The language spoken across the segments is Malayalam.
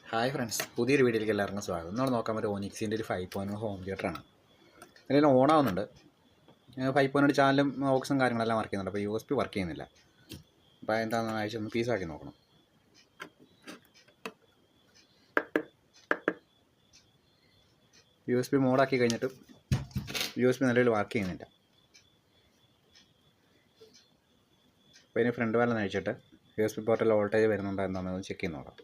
ഹായ് ഫ്രണ്ട്സ്, പുതിയൊരു വീഡിയോയിലേക്ക് എല്ലാവർക്കും സ്വാഗതം. നമ്മൾ നോക്കാൻ പറ്റും ഓനിക്സിൻ്റെ ഒരു 5.1 ഹോം തിയേറ്ററാണ്. ഇതിൽ ഓണാവുന്നുണ്ട്. 5.1 ചാനലും ഓക്സും കാര്യങ്ങളെല്ലാം വർക്ക് ചെയ്യുന്നുണ്ട്. അപ്പോൾ USB വർക്ക് ചെയ്യുന്നില്ല. അപ്പോൾ എന്താണെന്ന് ആഴ്ച ഒന്ന് പീസാക്കി നോക്കണം. USB മോഡാക്കി കഴിഞ്ഞിട്ട് USB നിലവിൽ വർക്ക് ചെയ്യുന്നില്ല. അപ്പോൾ ഇതിന് ഫ്രണ്ട് വാലൊന്ന് അഴിച്ചിട്ട് USB പോർട്ടിൽ വോൾട്ടേജ് വരുന്നുണ്ടോ എന്താണെന്ന് ചെക്ക് ചെയ്ത് നോക്കാം.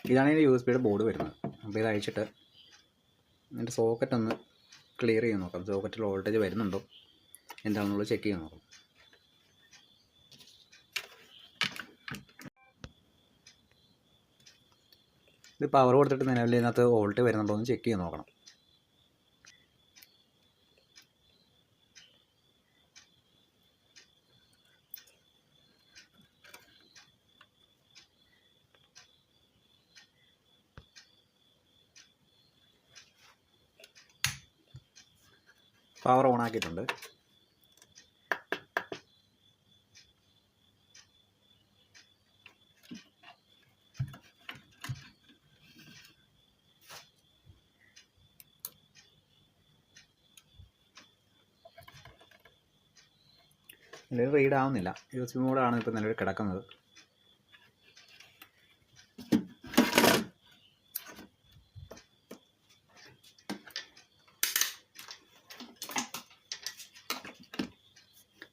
ഇതാണ് ഇതിൻ്റെ USB ബോർഡ് വരുന്നത്. അപ്പോൾ ഇത് അഴിച്ചിട്ട് അതിൻ്റെ സോക്കറ്റ് ഒന്ന് ക്ലിയർ ചെയ്ത് നോക്കാം. സോക്കറ്റിൽ വോൾട്ടേജ് വരുന്നുണ്ടോ എന്താണെന്നുള്ളത് ചെക്ക് ചെയ്ത് നോക്കാം. ഇത് പവർ കൊടുത്തിട്ട് നിലവിൽ ഇതിനകത്ത് വോൾട്ട് വരുന്നുണ്ടോ എന്ന് ചെക്ക് ചെയ്ത് നോക്കണം. പവർ ഓൺ ആക്കിയിട്ടുണ്ട്. നിലവിൽ റീഡ് ആവുന്നില്ല. USB മോഡാണ് ഇപ്പോൾ നിലവിൽ കിടക്കുന്നത്.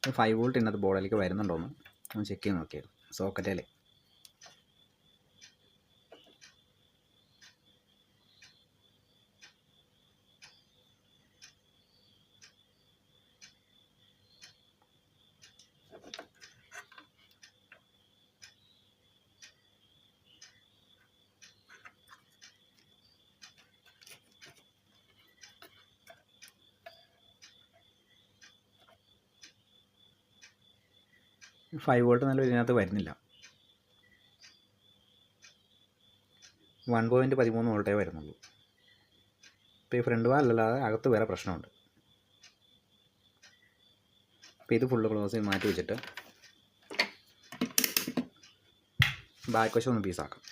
ഒരു 5 വോൾട്ട് ഇന്നത്തെ ബോർഡിലേക്ക് വരുന്നുണ്ടോയെന്ന് ഒന്ന് ചെക്ക് ചെയ്ത് നോക്കിയത് സോക്കറ്റിൽ. ഫൈവ് വോൾട്ട് നിലവിൽ ഇതിനകത്ത് വരുന്നില്ല. 1.13 വോൾട്ടേ വരുന്നുള്ളൂ. ഇപ്പോൾ ഈ ഫ്രണ്ട് വാലല്ലാതെ അകത്ത് വേറെ പ്രശ്നമുണ്ട്. അപ്പോൾ ഇത് ഫുള്ള് ക്ലോസ് ചെയ്ത് മാറ്റി വെച്ചിട്ട് ബാക്ക് വശം ഒന്ന് പീസാക്കാം.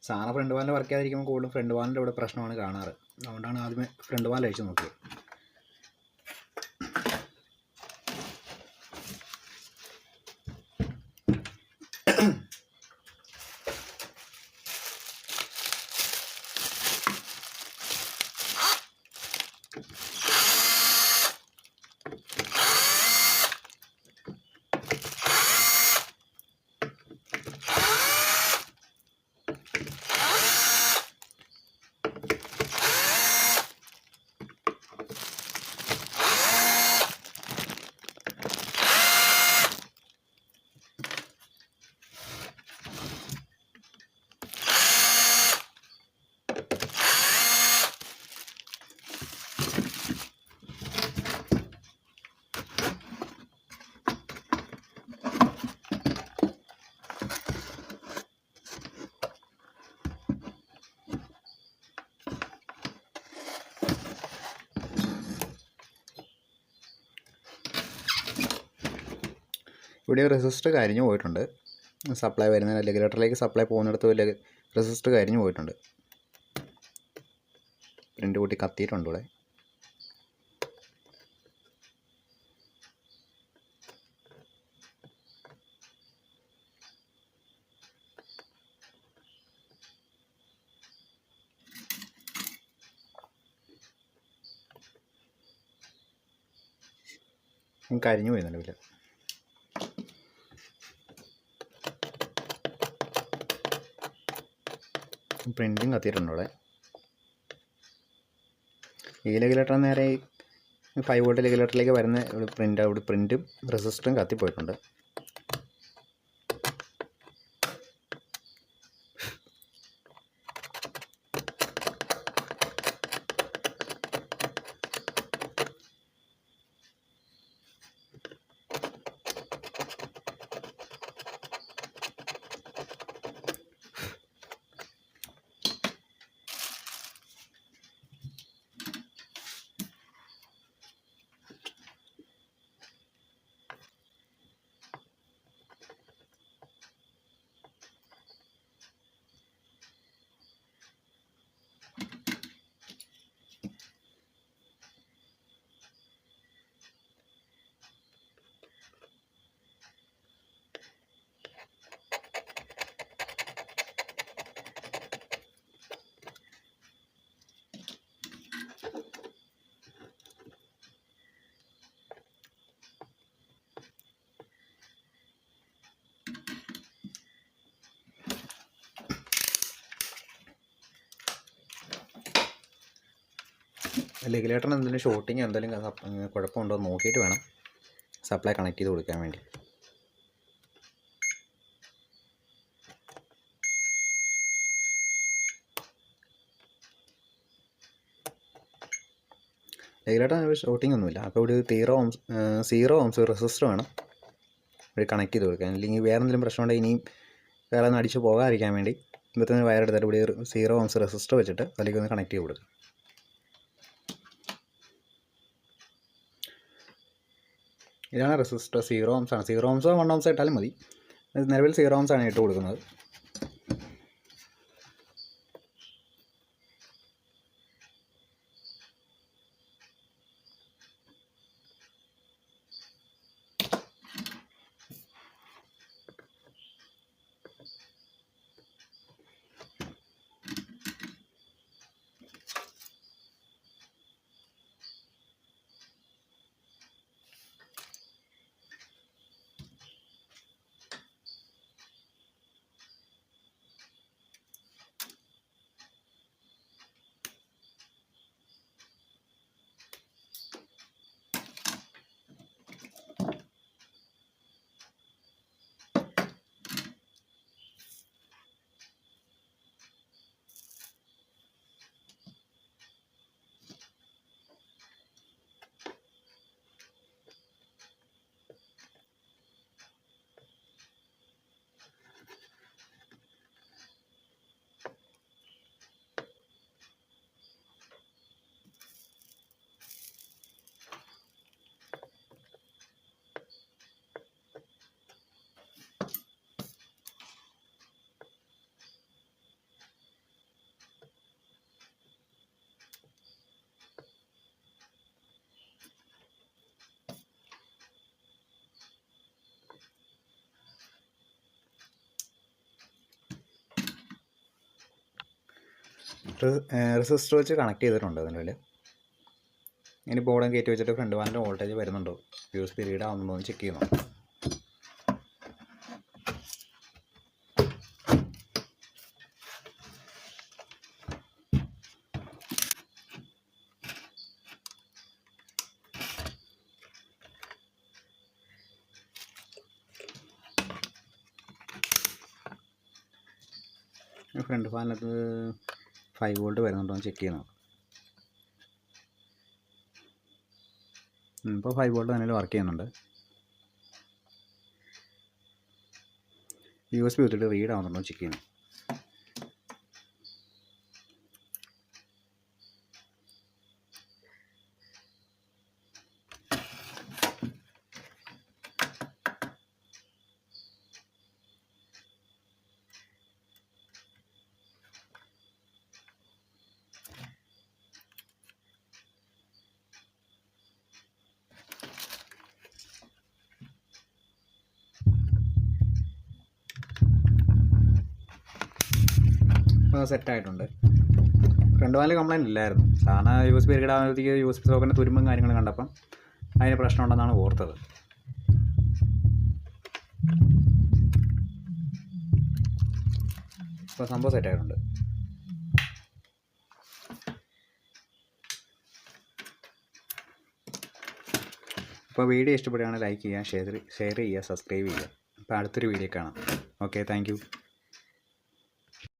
സാധാരണ ഫ്രണ്ട് വാലിൽ വർക്ക് ചെയ്യാതിരിക്കുമ്പോൾ കൂടുതലും ഫ്രണ്ട് വാലിൻ്റെ ഇവിടെ പ്രശ്നമാണ് കാണാറ്. അതുകൊണ്ടാണ് ആദ്യമേ ഫ്രണ്ട് വാൽ അഴിച്ച് നോക്കിയത്. ഇവിടെ റെസിസ്റ്റർ കരിഞ്ഞു പോയിട്ടുണ്ട്. സപ്ലൈ വരുന്ന റെഗുലേറ്ററിലേക്ക് സപ്ലൈ പോകുന്നിടത്ത് റെസിസ്റ്റർ കരിഞ്ഞു പോയിട്ടുണ്ട്. പ്രിൻ്റ് കൂട്ടി കത്തിയിട്ടുണ്ട് ഇവിടെ. കരിഞ്ഞു പോയി നിലവിൽ. പ്രിൻറ്റിങ് കത്തിയിട്ടുണ്ട് അവിടെ. ഈ റെഗുലേറ്റർ നേരെ 5 വോൾട്ട് റെഗുലേറ്ററിലേക്ക് വരുന്ന അവിടെ പ്രിൻറ്റും റെസിസ്റ്ററും കത്തിപ്പോയിട്ടുണ്ട്. റെഗുലേറ്ററിന് എന്തെങ്കിലും ഷോർട്ടിങ് എന്തെങ്കിലും കുഴപ്പമുണ്ടോ എന്ന് നോക്കിയിട്ട് വേണം സപ്ലൈ കണക്ട് ചെയ്ത് കൊടുക്കാൻ വേണ്ടി. റെഗുലേറ്ററിന് ഷോർട്ടിങ് ഒന്നുമില്ല. അപ്പോൾ ഒരു 0 ഓംസ് റെസിസ്റ്റർ വേണം ഒരു കണക്ട് ചെയ്ത് കൊടുക്കാൻ. അല്ലെങ്കിൽ വേറെ എന്തെങ്കിലും പ്രശ്നമുണ്ടെങ്കിൽ ഇനിയും വേറെ ഒന്ന് അടിച്ച് പോകാതിരിക്കാൻ വേണ്ടി ഇന്നത്തെ വയർ എടുത്തിട്ട് ഇവിടെ 0 ഓംസ് റെസിസ്റ്റർ വെച്ചിട്ട് അതിലേക്ക് ഒന്ന് കണക്ട് ചെയ്ത് കൊടുക്കുക. ഇതാണ് റെസിസ്റ്റർ. 0 ഓംസ് ആണ്. 0 ഓംസോ 1 ഓംസോ ഇട്ടാലും മതി. നിലവിൽ 0 ഓംസ് ആണ് ഇട്ട് കൊടുക്കുന്നത്. റെസിസ്റ്റർ വെച്ച് കണക്ട് ചെയ്തിട്ടുണ്ട് അതിനുള്ളിൽ. ഇനി ബോർഡും കയറ്റി വെച്ചിട്ട് ഫ്രണ്ട് വാനിൻ്റെ വോൾട്ടേജ് വരുന്നുണ്ടോ, യൂസ് പീരീഡ് ആവുന്നുണ്ടോ എന്ന് ചെക്ക് ചെയ്യുന്നു. ഫ്രണ്ട് ഫാനിനകത്ത് 5 വോൾട്ട് വരുന്നുണ്ടോ എന്ന് ചെക്ക് ചെയ്യുന്നു. ഇപ്പോൾ 5 വോൾട്ട് തന്നെ വർക്ക് ചെയ്യുന്നുണ്ട്. USB കുത്തിയിട്ട് റീഡ് ആവുന്നുണ്ടോ ചെക്ക് ചെയ്യുന്നു. സെറ്റായിട്ടുണ്ട്. ഫ്രണ്ട് വാനിൽ കംപ്ലൈൻറ്റ് ഇല്ലായിരുന്നു. സാധാരണ USB റീഡ് ആകുമ്പോഴത്തേക്ക് USB സോക്കറ്റിൻ്റെ തുരുമ്പും കാര്യങ്ങളും കണ്ടപ്പം അതിന് പ്രശ്നമുണ്ടെന്നാണ് ഓർത്തത്. ഇപ്പോൾ സംഭവം സെറ്റായിട്ടുണ്ട്. അപ്പോൾ വീഡിയോ ഇഷ്ടപ്പെടുകയാണെങ്കിൽ ലൈക്ക് ചെയ്യുക, ഷെയർ ചെയ്യുക, സബ്സ്ക്രൈബ് ചെയ്യുക. അപ്പോൾ അടുത്തൊരു വീഡിയോ കാണാം. Okay, thank you.